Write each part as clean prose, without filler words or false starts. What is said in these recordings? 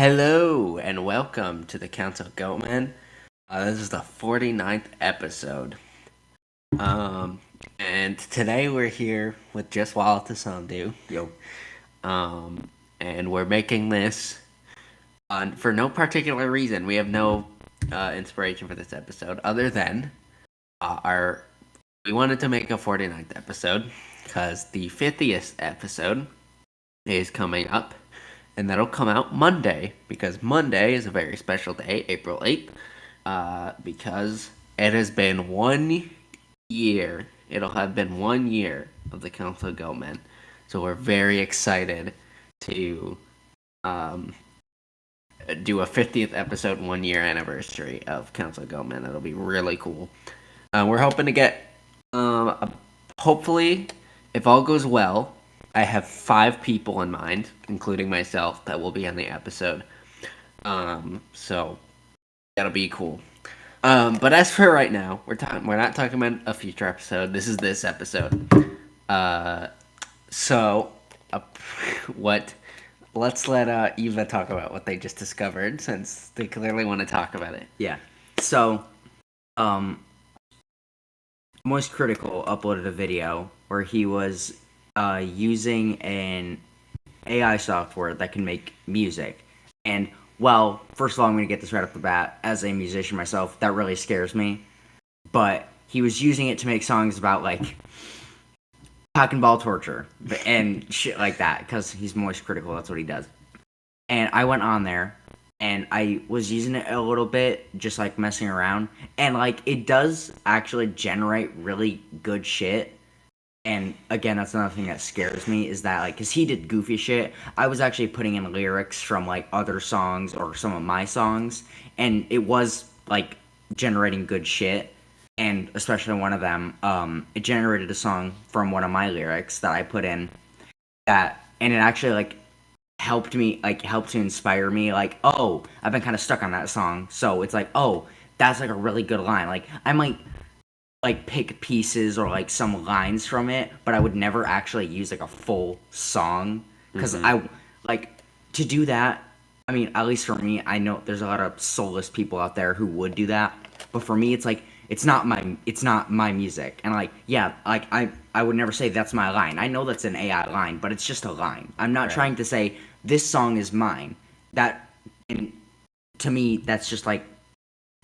Hello and welcome to the Council of Goatmen. This is the 49th episode. And today we're here with just Walatasomdu. Yo. And we're making this for no particular reason. We have no inspiration for this episode other than we wanted to make a 49th episode because the 50th episode is coming up. And that'll come out Monday, because Monday is a very special day, April 8th, because it has been 1 year. It'll have been 1 year of the Council of Goatmen. So we're very excited to do a 50th episode 1 year anniversary of Council of Goatmen. That'll be really cool. We're hoping to get, hopefully, if all goes well, I have 5 people in mind, including myself, that will be on the episode. So that'll be cool. But as for right now, we're not talking about a future episode. This is this episode. Let's let Eva talk about what they just discovered, since they clearly want to talk about it. Yeah. So, Moist Critical uploaded a video where he was using an AI software that can make music. And, well, first of all, I'm going to get this right off the bat. As a musician myself, that really scares me. But he was using it to make songs about, like, cock and ball torture and shit like that, because he's Moist Critical. That's what he does. And I went on there, and I was using it a little bit, just, like, messing around. And, like, it does actually generate really good shit. And again, that's another thing that scares me, is that, like, because he did goofy shit, I was actually putting in lyrics from, like, other songs or some of my songs, and it was, like, generating good shit. And especially one of them, it generated a song from one of my lyrics that I put in, and it actually, like, helped to inspire me, like, oh, I've been kind of stuck on that song, so it's like, oh, that's, like, a really good line. Like, I might, like, pick pieces or, like, some lines from it, but I would never actually use, like, a full song, because I, like, to do that, I mean, at least for me, I know there's a lot of soulless people out there who would do that, but for me, it's like, it's not my music, and, like, yeah, like, I would never say that's my line. I know that's an AI line, but it's just a line. I'm not trying to say, this song is mine. That, and to me, that's just, like,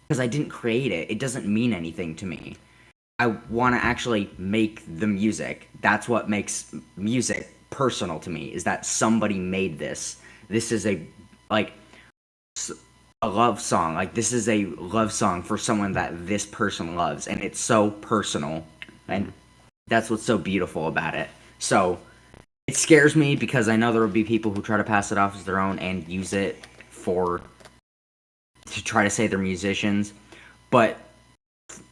because I didn't create it, it doesn't mean anything to me. I want to actually make the music. That's what makes music personal to me, is that somebody made this. This is a love song. Like, this is a love song for someone that this person loves, and it's so personal, and that's what's so beautiful about it. So it scares me, because I know there will be people who try to pass it off as their own and use it to try to say they're musicians, but,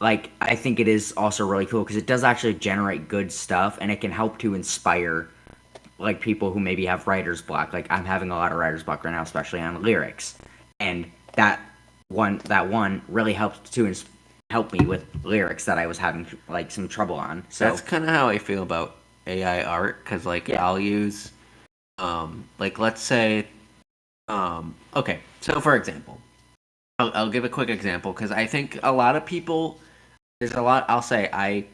like, I think it is also really cool, because it does actually generate good stuff, and it can help to inspire, like, people who maybe have writer's block. Like, I'm having a lot of writer's block right now, especially on lyrics, and that one really helped to help me with lyrics that I was having, like, some trouble on. So that's kind of how I feel about AI art, because, like, I'll use, like, let's say, okay, so for example, I'll give a quick example, because I think a lot of people, I'll say I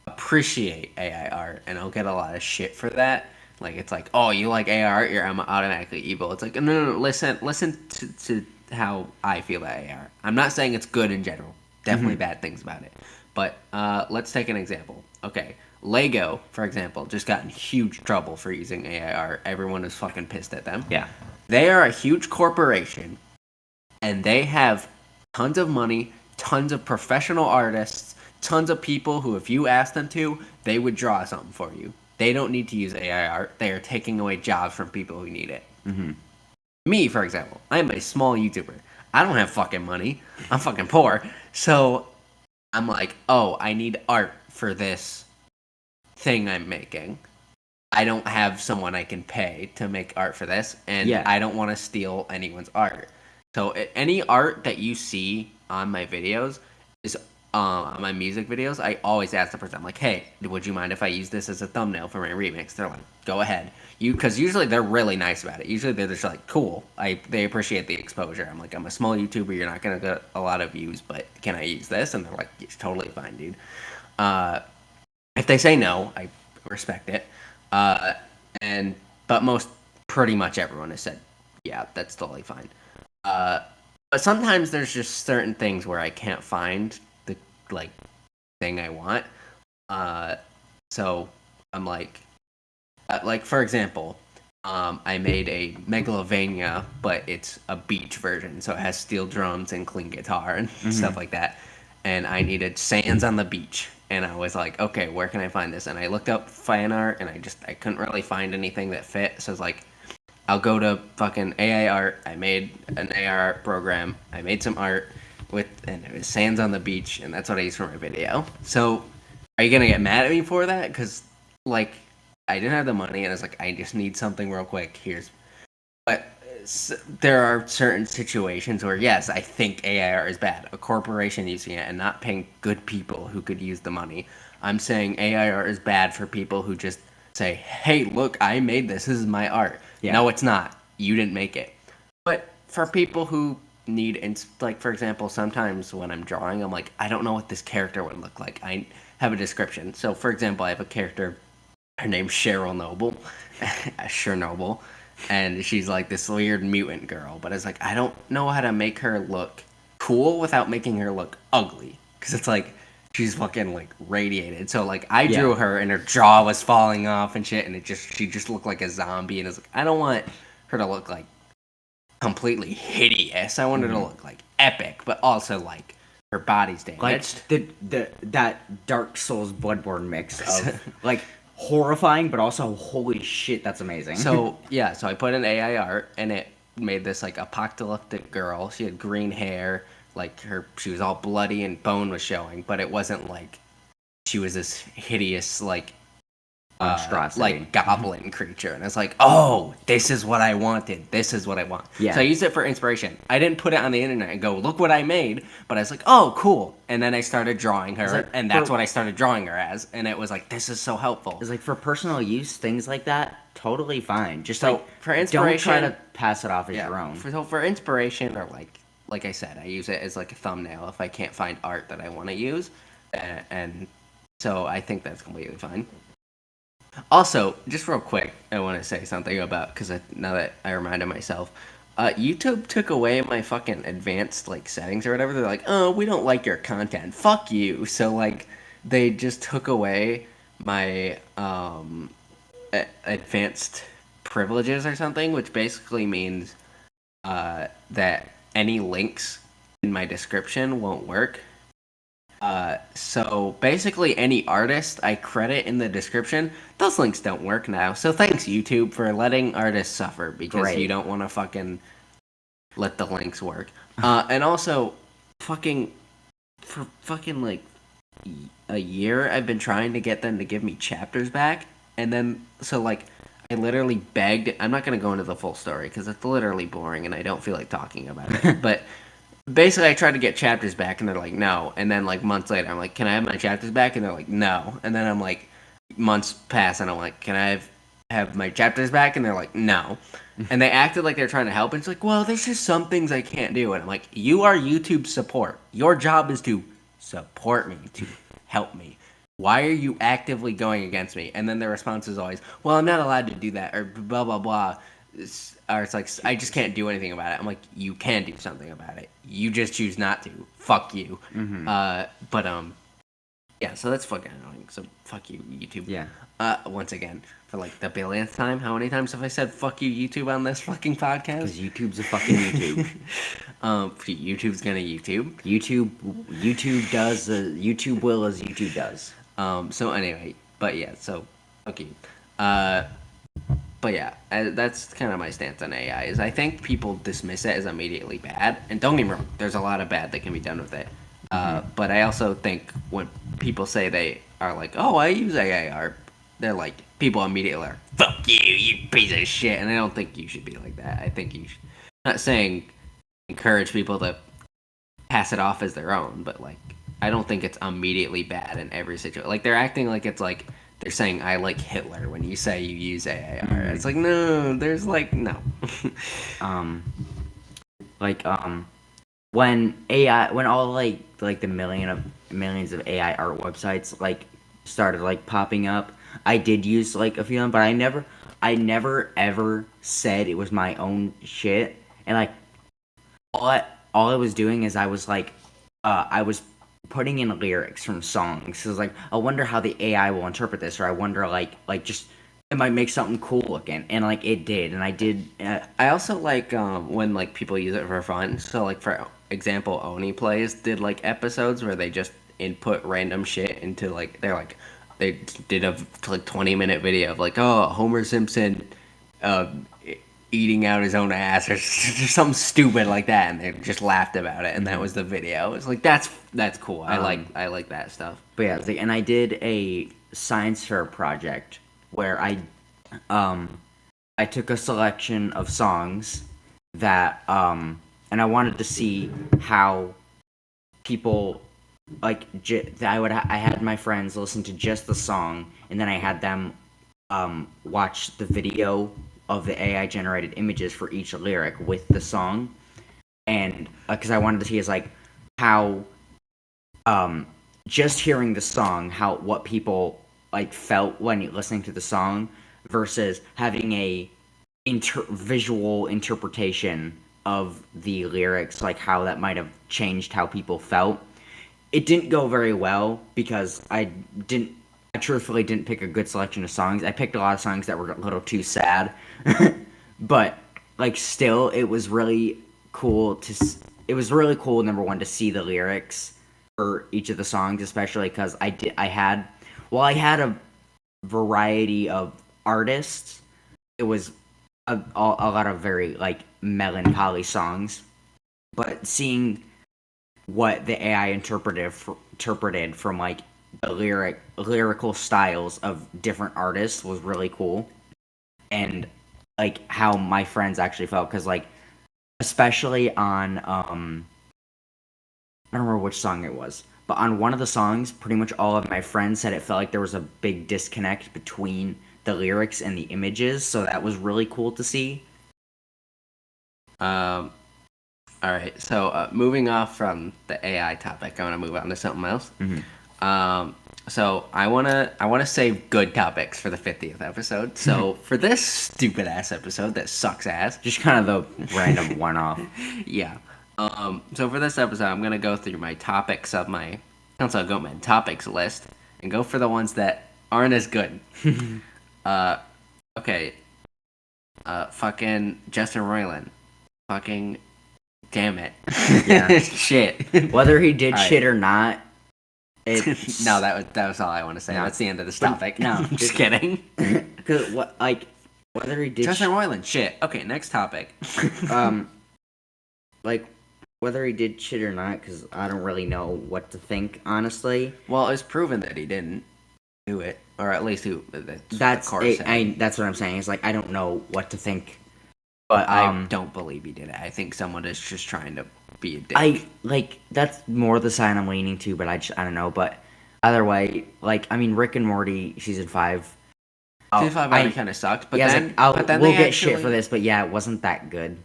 appreciate AI art, and I'll get a lot of shit for that. Like, it's like, oh, you like AI art, you're automatically evil. It's like, no, listen to how I feel about AI art. I'm not saying it's good in general. Definitely bad things about it. But let's take an example. Okay, Lego, for example, just got in huge trouble for using AI art. Everyone is fucking pissed at them. yeah, They are a huge corporation, and they have tons of money, tons of professional artists, tons of people who, if you ask them to, they would draw something for you. They don't need to use AI art. They are taking away jobs from people who need it. Me, for example, I'm a small YouTuber. I don't have fucking money. I'm fucking poor. So I'm like, oh, I need art for this thing I'm making. I don't have someone I can pay to make art for this, and I don't want to steal anyone's art. So any art that you see on my videos is on my music videos, I always ask the person, I'm like, hey, would you mind if I use this as a thumbnail for my remix? They're like, go ahead. Because usually they're really nice about it. Usually they're just like, cool. They appreciate the exposure. I'm like, I'm a small YouTuber. You're not going to get a lot of views, but can I use this? And they're like, it's totally fine, dude. If they say no, I respect it. Uh, but pretty much everyone has said, yeah, that's totally fine. But sometimes there's just certain things where I can't find the like thing I want. Uh, so I'm like for example, I made a Megalovania, but it's a beach version, so it has steel drums and clean guitar and stuff like that. And I needed sands on the beach, and I was like, okay, where can I find this? And I looked up fan art, and I couldn't really find anything that fit. So I was like, I'll go to fucking AI art. I made an AI art program. I made some art and it was sands on the beach, and that's what I used for my video. So, are you gonna get mad at me for that? Because, like, I didn't have the money, and I was like, I just need something real quick. But there are certain situations where, yes, I think AI art is bad. A corporation using it and not paying good people who could use the money. I'm saying AI art is bad for people who just say, hey, look, I made this. This is my art. Yeah. No, it's not. You didn't make it. But for people who like, for example, sometimes when I'm drawing, I'm like, I don't know what this character would look like. I have a description. So, for example, I have a character, her name's Cheryl Noble, Chernobyl, and she's like this weird mutant girl. But it's like, I don't know how to make her look cool without making her look ugly. Because it's like, she's fucking like radiated. So like I drew her and her jaw was falling off and shit, and she just looked like a zombie. And it's like, I don't want her to look like completely hideous. I want her to look like epic, but also like her body's damaged. Like that Dark Souls Bloodborne mix of like horrifying, but also holy shit, that's amazing. So yeah, so I put in AI art, and it made this like apocalyptic girl. She had green hair, like she was all bloody and bone was showing, but it wasn't like she was this hideous like goblin creature. And I was like, oh, this is what I wanted. This is what I want. Yeah. So I used it for inspiration. I didn't put it on the internet and go, look what I made. But I was like, oh, cool. And then I started drawing her, and that's what I started drawing her as. And it was like, this is so helpful. It's like for personal use, things like that, totally fine. Just so like for inspiration, don't try to pass it off as your own. For inspiration, or like I said, I use it as like a thumbnail if I can't find art that I want to use. And so I think that's completely fine. Also, just real quick, I want to say something about, because now that I reminded myself, YouTube took away my fucking advanced like settings or whatever. They're like, oh, we don't like your content. Fuck you. So like, they just took away my advanced privileges or something, which basically means that any links in my description won't work. So basically any artist I credit in the description, those links don't work now. So thanks YouTube for letting artists suffer, because you don't want to fucking let the links work. And also for fucking like a year I've been trying to get them to give me chapters back, and then so like I literally begged. I'm not going to go into the full story because it's literally boring and I don't feel like talking about it. But basically, I tried to get chapters back, and they're like, no. And then, like, months later, I'm like, can I have my chapters back? And they're like, no. And then I'm like, months pass, and I'm like, can I have my chapters back? And they're like, no. And they acted like they're trying to help, and it's like, well, there's just some things I can't do. And I'm like, you are YouTube support. Your job is to support me, to help me. Why are you actively going against me? And then their response is always, well, I'm not allowed to do that, or blah, blah, blah. Or it's like, I just can't do anything about it. I'm like, you can do something about it. You just choose not to. Fuck you. Yeah, so that's fucking annoying. So fuck you, YouTube. Yeah. Once again, for like the billionth time, how many times have I said fuck you, YouTube, on this fucking podcast? Because YouTube's a fucking YouTube. YouTube's gonna YouTube. YouTube does, YouTube will as YouTube does. So anyway, but yeah, so fuck you. But yeah, that's kind of my stance on AI. Is I think people dismiss it as immediately bad, and don't get me wrong, there's a lot of bad that can be done with it. But I also think when people say they are like, "Oh, I use AI art," they're like, people immediately are, "Fuck you, you piece of shit." And I don't think you should be like that. I think you should, not saying encourage people to pass it off as their own, but like I don't think it's immediately bad in every situation. Like they're acting like it's like they're saying I like Hitler when you say you use AAR. It's like no, there's like no. Um, like when AI, when all like the millions of AI art websites like started like popping up, I did use like a few of them, but I never ever said it was my own shit. And like all I was doing is I was putting in lyrics from songs. So it's like I wonder how the AI will interpret this, or I wonder like just it might make something cool looking, and like it did, and I did. I also like when like people use it for fun. So like for example, Oni Plays did like episodes where they just input random shit into like they did a like 20-minute video of like oh Homer Simpson uh, eating out his own ass or something stupid like that, and they just laughed about it, and that was the video. It's like that's cool. I like that stuff. But yeah, and I did a science fair project where um I took a selection of songs that and I wanted to see how people like I had my friends listen to just the song, and then I had them watch the video of the AI generated images for each lyric with the song, and because I wanted to see is like how um just hearing the song, how what people like felt when listening to the song versus having a visual interpretation of the lyrics, like how that might have changed how people felt. It didn't go very well because I truthfully didn't pick a good selection of songs. I picked a lot of songs that were a little too sad. But like still it was really cool it was really cool, number one, to see the lyrics for each of the songs, especially because I had a variety of artists. It was a lot of very like melancholy songs, but seeing what the AI interpreted from like the lyrical styles of different artists was really cool, and like how my friends actually felt, because like especially on I don't remember which song it was, but on one of the songs, pretty much all of my friends said it felt like there was a big disconnect between the lyrics and the images, so that was really cool to see. Um, all right, so moving off from the AI topic, I want to move on to something else. So I wanna save good topics for the 50th episode. So for this stupid ass episode that sucks ass, Just kind of the random one off. yeah. So for this episode, I'm gonna go through my topics of my Council of Goatmen topics list and go for the ones that aren't as good. uh, okay. Fucking Justin Roiland. Fucking damn it. Yeah. Shit. Whether he did All right. shit or not, No, that was all I want to say. No. That's the end of this topic. No, I'm just kidding. because what like whether he did Justin Roiland. Shit. Okay, next topic. like whether he did shit or not, because I don't really know what to think, honestly. Well, it's proven that he didn't do it, or at least That's that's what I'm saying. It's like I don't know what to think, but I don't believe he did it. I think someone is just trying to be a dick. That's more the side I'm leaning to, but I don't know. But either way, like I mean, Rick and Morty season 5. Season 5 already kind of sucked, but yeah, then, but then we'll get shit for this. But yeah, it wasn't that good.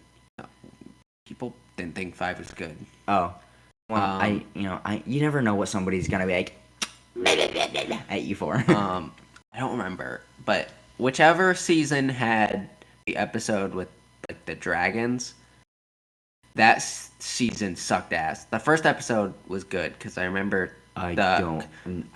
People didn't think 5 was good. Oh, well, you never know what somebody's gonna be like at you for. I don't remember, but whichever season had the episode with like the dragons, that season sucked ass. The first episode was good because I remember I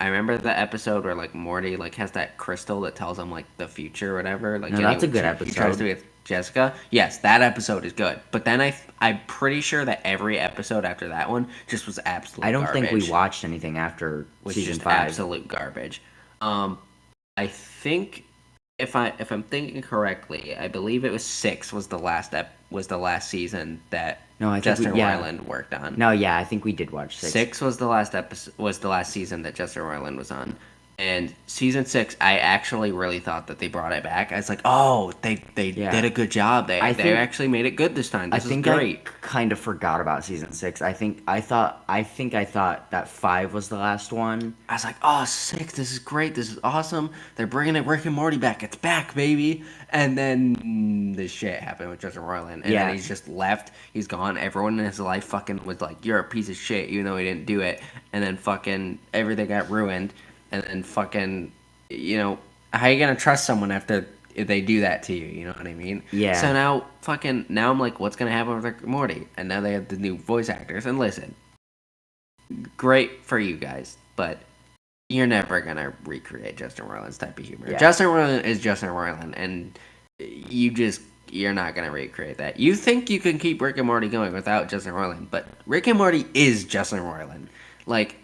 remember the episode where like Morty like has that crystal that tells him like the future or whatever. Like no, that's a good episode. He tries to be with Jessica. Yes, that episode is good. But then I'm pretty sure that every episode after that one just was absolute. I don't garbage. think we watched anything after season 5. Absolute garbage. I think if I'm thinking correctly, I believe it was 6 was the last season that Justin Roiland worked on. No, yeah, I think we did watch 6. 6 was the last season that Justin Roiland was on. And season 6, I actually really thought that they brought it back. I was like, oh, they Yeah. did a good job. They I they think actually made it good this time. I This is think great. kind of forgot about season 6. I thought that 5 was the last one. I was like, oh, 6, this is great. This is awesome. They're bringing it Rick and Morty back. It's back, baby. And then this shit happened with Justin Roiland. And then Yeah. he's just left. He's gone. Everyone in his life fucking was like, you're a piece of shit, even though he didn't do it. And then fucking everything got ruined. And then fucking, how you gonna trust someone after if they do that to you? You know what I mean? Yeah. So now I'm like, what's gonna happen with Rick and Morty? And now they have the new voice actors. And listen, great for you guys, but you're never gonna recreate Justin Roiland's type of humor. Yeah. Justin Roiland is Justin Roiland, and you're not gonna recreate that. You think you can keep Rick and Morty going without Justin Roiland, but Rick and Morty is Justin Roiland. Like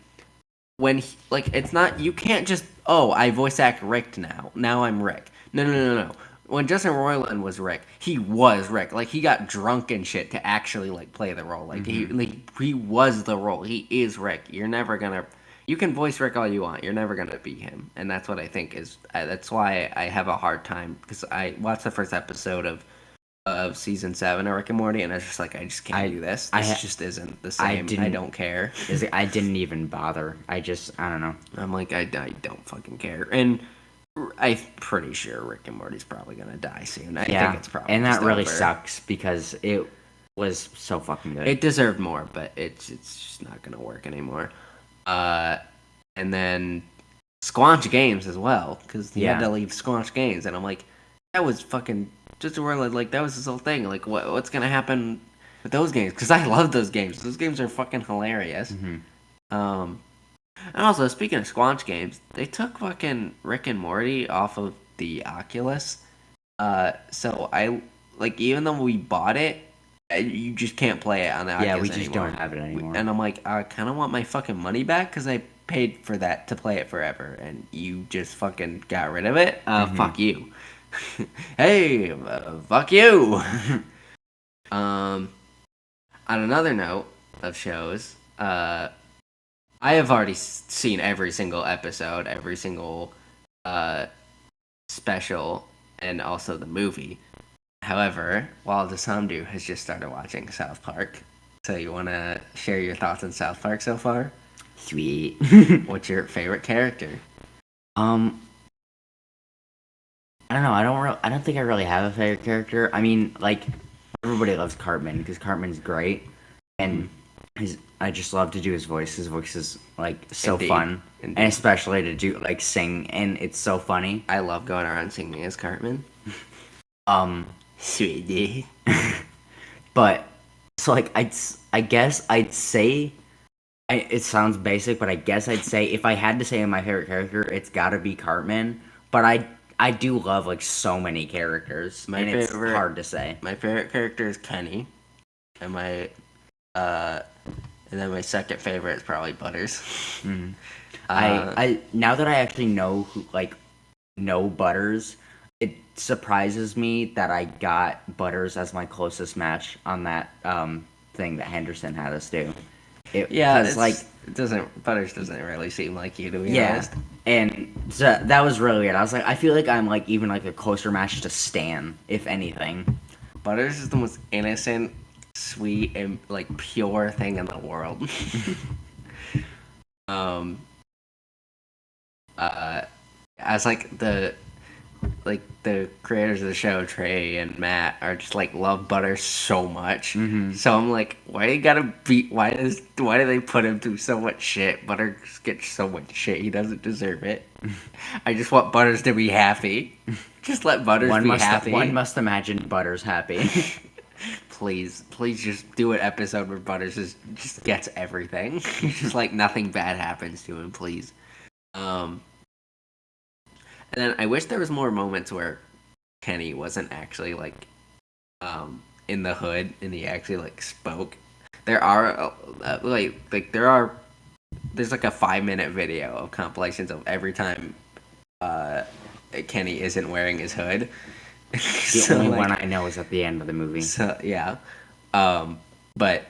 it's not, you can't just, oh, I voice act Rick now. Now I'm Rick. No. When Justin Roiland was Rick, he was Rick. Like, he got drunk and shit to actually like play the role. Like, he was the role. He is Rick. You're never gonna. You can voice Rick all you want. You're never gonna be him. And that's what I think is. That's why I have a hard time, because I watched the first episode of season 7 of Rick and Morty, and I was just like, I just can't do this. This just isn't the same. I don't care. I didn't even bother. I don't know. I'm like, I don't fucking care. And I'm pretty sure Rick and Morty's probably gonna die soon. I think it's probably, and that just really over. sucks because it was so fucking good. It deserved more, but it's just not gonna work anymore. And then Squanch Games as well, because he had to leave Squanch Games, and I'm like, that was fucking just a word, like that was his whole thing. Like, what's gonna happen with those games? Because I love those games. Those games are fucking hilarious. And also, speaking of Squanch Games, they took fucking Rick and Morty off of the Oculus. So I like, even though we bought it, you just can't play it on the Oculus Yeah, we just anymore. don't have it anymore. And I'm like, I kind of want my fucking money back, because I paid for that to play it forever, and you just fucking got rid of it. Fuck you. Hey, fuck you. On another note of shows, I have already seen every single episode, every single special, and also the movie. However, Walatasomdu has just started watching South Park. So you want to share your thoughts on South Park so far? Sweet. What's your favorite character? I don't know. I don't think I really have a favorite character. I mean, like, everybody loves Cartman because Cartman's great, and I just love to do his voice. His voice is like so fun, and especially to do like sing, and it's so funny. I love going around singing as Cartman. Sweetie. But so like I guess I'd say, it sounds basic, but I guess I'd say if I had to say my favorite character, it's got to be Cartman. But I do love like so many characters, it's hard to say. My favorite character is Kenny, and then my second favorite is probably Butters. I now that I actually know know Butters, it surprises me that I got Butters as my closest match on that thing that Henderson had us do. Butters doesn't really seem like you, to be honest. And so that was really weird. I was like, I feel like I'm like even like a closer match to Stan, if anything. Butters is the most innocent, sweet, and like pure thing in the world. As the creators of the show, Trey and Matt, are just like love Butters so much. So I'm like, why do they put him through so much shit? Butters gets so much shit. He doesn't deserve it. I just want Butters to be happy. Just let Butters be happy. One must imagine Butters happy. Please just do an episode where Butters just gets everything. Just like nothing bad happens to him, please. And then I wish there was more moments where Kenny wasn't actually like in the hood and he actually like spoke. There are there's like a 5-minute video of compilations of every time Kenny isn't wearing his hood. The only one I know is at the end of the movie. So yeah, but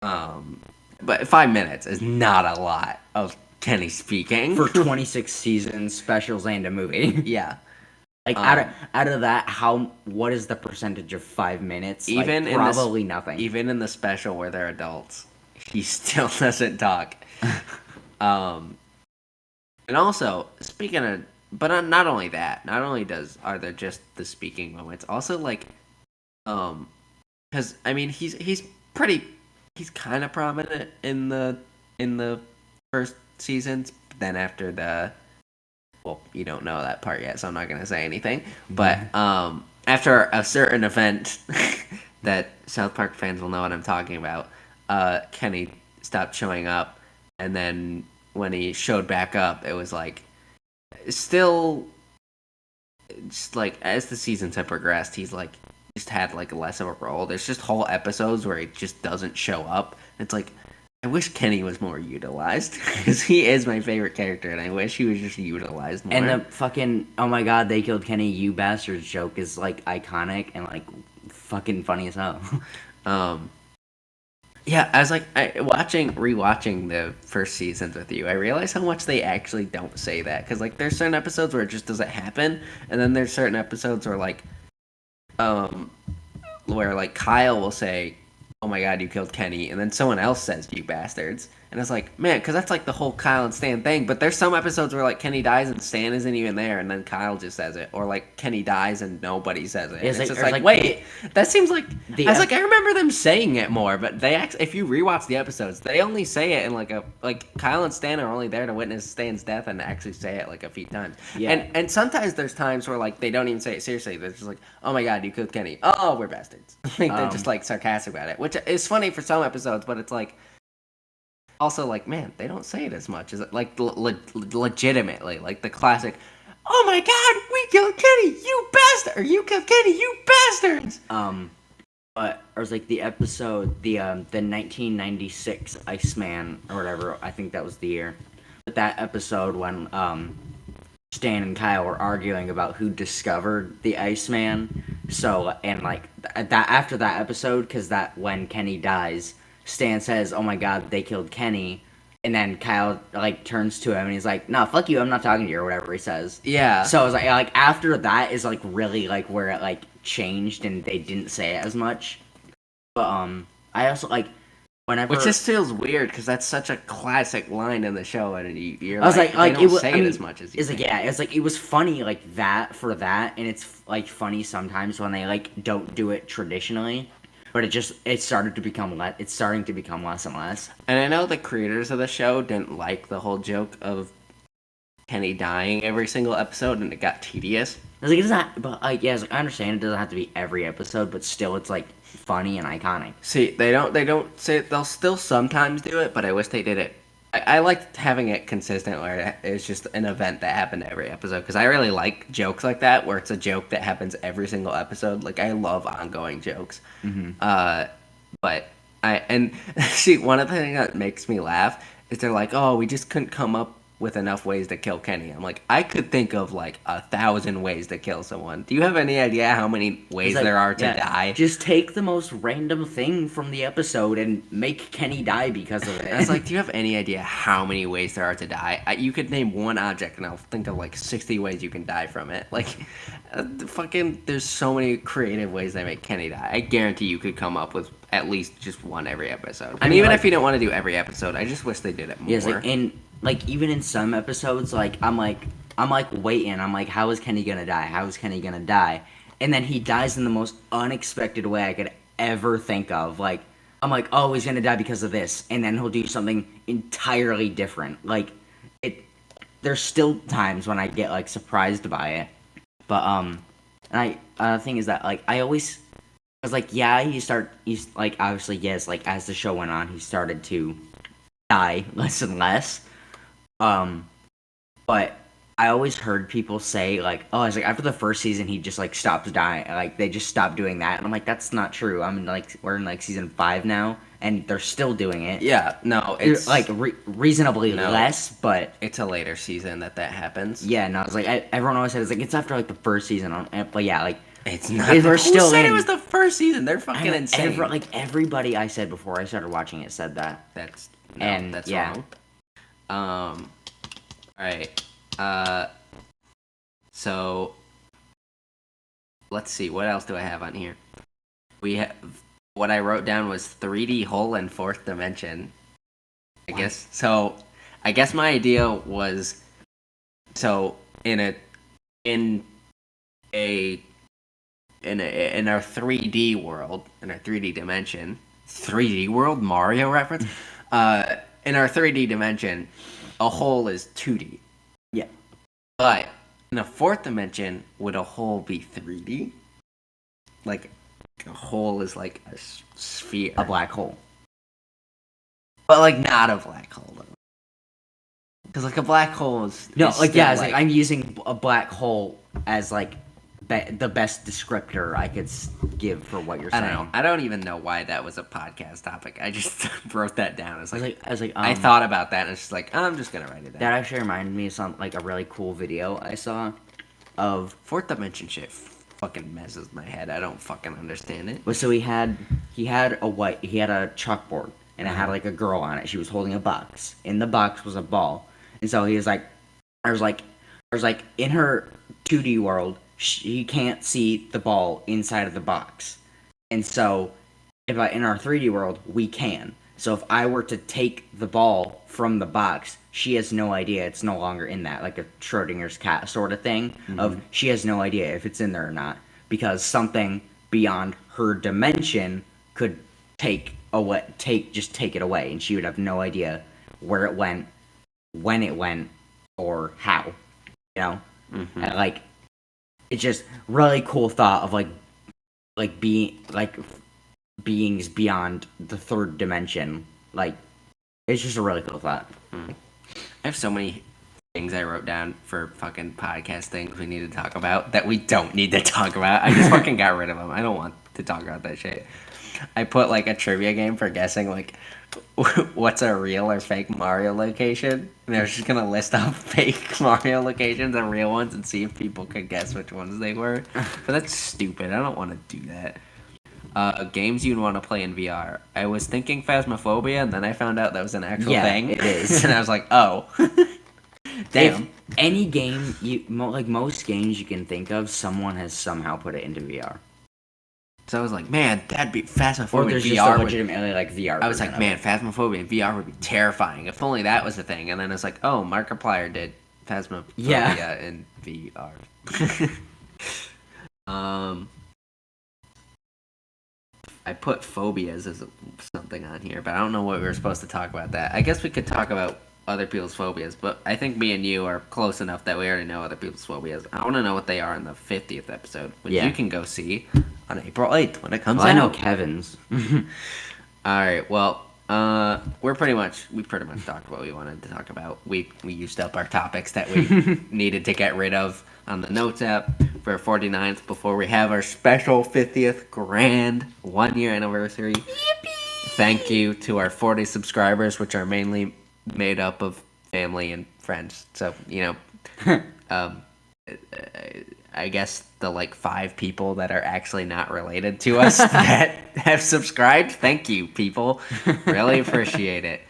5 minutes is not a lot of Kenny speaking for 26 seasons, specials, and a movie. Yeah. Like out of that, what is the percentage of 5 minutes? Even like, probably nothing. Even in the special where they're adults, he still doesn't talk. And also, speaking of, but not only that, not only are there just the speaking moments, also like, because I mean he's kind of prominent in the first seasons, but then after well, you don't know that part yet, so I'm not gonna say anything. But after a certain event that South Park fans will know what I'm talking about, Kenny stopped showing up, and then when he showed back up, it was like still just like as the seasons have progressed, he's like just had like less of a role. There's just whole episodes where he just doesn't show up. It's like I wish Kenny was more utilized because he is my favorite character, and I wish he was just utilized more. And the fucking "oh my god, they killed Kenny, you bastards" joke is like iconic and like fucking funny as hell. Yeah, I was like, rewatching the first seasons with you, I realized how much they actually don't say that. Because, like, there's certain episodes where it just doesn't happen, and then there's certain episodes where, like, Kyle will say, "Oh my god, you killed Kenny," and then someone else says, "You bastards." And it's like, man, because that's like the whole Kyle and Stan thing. But there's some episodes where like Kenny dies and Stan isn't even there, and then Kyle just says it, or like Kenny dies and nobody says it. It's just like, wait, that seems like I remember them saying it more, but they if you rewatch the episodes, they only say it in like Kyle and Stan are only there to witness Stan's death and actually say it like a few times. Yeah. And sometimes there's times where like they don't even say it seriously. They're just like, "Oh my god, you killed Kenny. Oh, we're bastards." Like they're just like sarcastic about it, which is funny for some episodes, but it's like. Also, like, man, they don't say it as much as like legitimately, like the classic. "Oh my god, we killed Kenny, you bastard!" Or "You killed Kenny, you bastards!" But or was like the episode, the 1996 Iceman or whatever. I think that was the year. But that episode when Stan and Kyle were arguing about who discovered the Iceman. So and like that after that episode, because that when Kenny dies. Stan says, "Oh my god, they killed Kenny," and then Kyle like turns to him and he's like, "No, fuck you, I'm not talking to you," or whatever he says. Yeah. So I was like after that is like really like where it like changed and they didn't say it as much. But I also like whenever which just feels weird because that's such a classic line in the show, and you're I was like they don't say it as much as you. It's like it's like it was funny like that for that, and it's like funny sometimes when they like don't do it traditionally. But it's starting to become less and less. And I know the creators of the show didn't like the whole joke of Kenny dying every single episode, and it got tedious. I was like, it's not, but like, yeah, I understand it doesn't have to be every episode, but still, it's like funny and iconic. See, they don't say they'll still sometimes do it, but I wish they did it. I liked having it consistent where it's just an event that happened every episode because I really like jokes like that where it's a joke that happens every single episode. Like I love ongoing jokes. Mm-hmm. But see, one of the things that makes me laugh is they're like, "Oh, we just couldn't come up with enough ways to kill Kenny." I'm like, I could think of like 1,000 ways to kill someone. Do you have any idea how many ways there are to die? Just take the most random thing from the episode and make Kenny die because of it. I was like, do you have any idea how many ways there are to die? You could name one object and I'll think of like 60 ways you can die from it. Like, there's so many creative ways they make Kenny die. I guarantee you could come up with at least just one every episode. And even if you don't want to do every episode, I just wish they did it more. Yes, like even in some episodes, like I'm waiting. I'm like, how is Kenny gonna die? How is Kenny gonna die? And then he dies in the most unexpected way I could ever think of. Like I'm like, oh, he's gonna die because of this, and then he'll do something entirely different. Like there's still times when I get like surprised by it, but and the thing is that like I was like, yeah, he's like obviously yes, like as the show went on, he started to die less and less. But I always heard people say like, oh, it's like after the first season he just like stops dying, like they just stopped doing that, and I'm like, that's not true. We're in like season 5 now, and they're still doing it. Yeah, no, it's like reasonably less, but it's a later season that happens. Yeah, no, it's like everyone always said it's like it's after like the first season, but yeah, like it's not. We're still said it was the first season. They're fucking insane. Everybody I said before I started watching it said that. That's wrong. Alright. So let's see, what else do I have on here? We have what I wrote down was 3D hole and fourth dimension. I guess so. I guess my idea was so in our 3D world, in our 3D dimension, 3D world Mario reference. In our 3D dimension, a hole is 2D. Yeah. But in a fourth dimension, would a hole be 3D? Like a hole is like a sphere, A black hole. but like not a black hole though. Because like a black hole is No, is like still, yeah, it's like I'm using a black hole as like the best descriptor I could give for what you're I saying. don't know. I don't even know why that was a podcast topic. I just wrote that down. It's like I was like, I thought about that, and it's just like I'm just gonna write it down. that actually reminded me of some like a really cool video I saw of. Fourth dimension shit fucking messes my head. I don't fucking understand it. Well, so he had a chalkboard and it had like a girl on it. She was holding a box. In the box was a ball, and so he was like, I was like in her 2D world, she can't see the ball inside of the box, and so in our 3D world we can. So if I were to take the ball from the box, she has no idea it's no longer in that, like a Schrodinger's cat sort of thing. Of she has no idea if it's in there or not, because something beyond her dimension could take it away, and she would have no idea where it went, when it went, or how. You know, and like it's just really cool thought of like being like beings beyond the third dimension. Like it's just a really cool thought. I have so many things I wrote down for fucking podcast things we need to talk about that we don't need to talk about. I just fucking got rid of them. I don't want to talk about that shit. I put like a trivia game for guessing like what's a real or fake Mario location. And I was just gonna list off fake Mario locations and real ones and see if people could guess which ones they were. But that's stupid. I don't want to do that. Games you'd want to play in VR. I was thinking Phasmophobia, and then I found out that was an actual thing. It is. And I was like, oh. Damn. If any game like most games you can think of, someone has somehow put it into VR. So I was like, man, that'd be Or Phasmophobia there's in just VR. a legitimately like VR. I was like, version man, of Phasmophobia in VR would be terrifying. If only that was the thing. And then it's like, oh, Markiplier did Phasmophobia in VR. I put phobias as something on here, but I don't know what we were supposed to talk about that. I guess we could talk about other people's phobias, but I think me and you are close enough that we already know other people's phobias. I want to know what they are in the 50th episode, which Yeah. you can go see on April 8th when it comes Well, out. I know Kevin's. Alright, well, we pretty much talked what we wanted to talk about. We used up our topics that we needed to get rid of on the notes app for our 49th before we have our special 50th grand 1 year anniversary. Yippee! Thank you to our 40 subscribers, which are mainly made up of family and friends. So, you know, I guess the like 5 people that are actually not related to us that have subscribed. Thank you, people. Really appreciate it.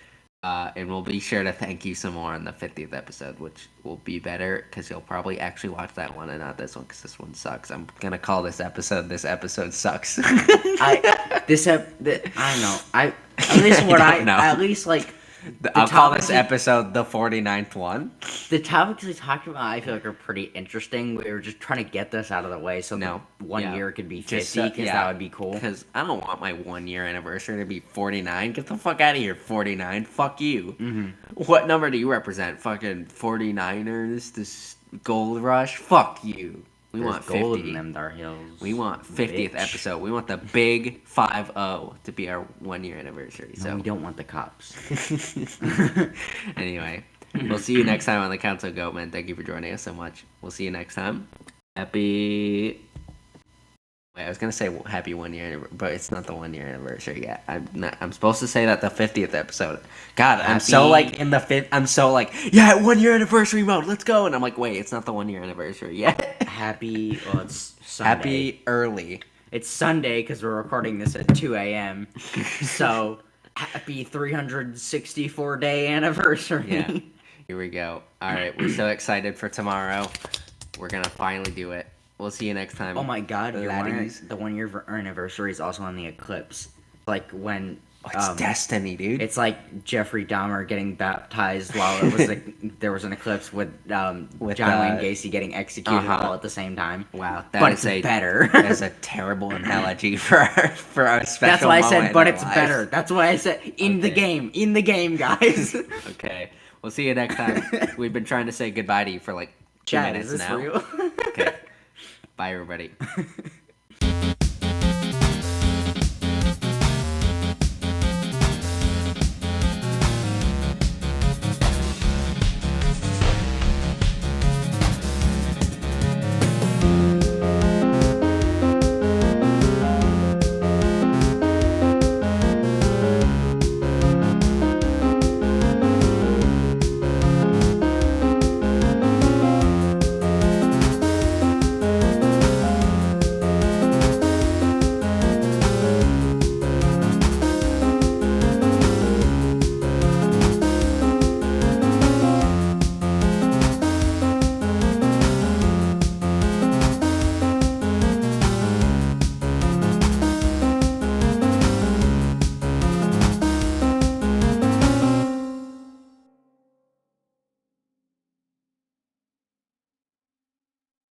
And we'll be sure to thank you some more on the 50th episode, which will be better because you'll probably actually watch that one and not this one because this one sucks. I'm gonna call this episode Sucks. I don't know. At least what I don't know. at least like I'll call this episode the 49th one. the topics we talked about. I feel like are pretty interesting. We were just trying to get this out of the way so No, that 1 yeah. year could be Just 50 because that would be cool. Because I don't want my 1 year anniversary to be 49. Get the fuck out of here, 49. Fuck you. Mm-hmm. What number do you represent? Fucking 49ers? This gold rush? Fuck you. We There's want gold 50. in them dar hills. We want 50th bitch. episode. We want the big 5-0 to be our 1 year anniversary. No, So we don't want the cops. anyway, we'll see you next time on the Council of Goatmen. Thank you for joining us so much. We'll see you next time. Happy. Wait, I was gonna say happy 1 year, but it's not the 1 year anniversary yet. I'm supposed to say that the 50th episode. God, I'm so like in the fifth. I'm so like 1 year anniversary mode. Let's go. And I'm like, wait, it's not the 1 year anniversary yet. Happy. Well, it's Sunday. Happy early. It's Sunday because we're recording this at 2 a.m. So Happy 364-day anniversary. Yeah. Here we go. All right, we're so excited for tomorrow. We're gonna finally do it. We'll see you next time. Oh my god, laddies. the 1 year anniversary is also on the eclipse. Like when Oh, it's destiny, dude. it's like Jeffrey Dahmer getting baptized while it was there was an eclipse with John Wayne Gacy getting executed all at the same time. Wow, but it's better. That's a terrible analogy for our special. That's why I said, but it's lives. better. That's why I said in the game, guys. Okay, we'll see you next time. We've been trying to say goodbye to you for like 2 Chad, minutes is this now. real? Okay, bye everybody.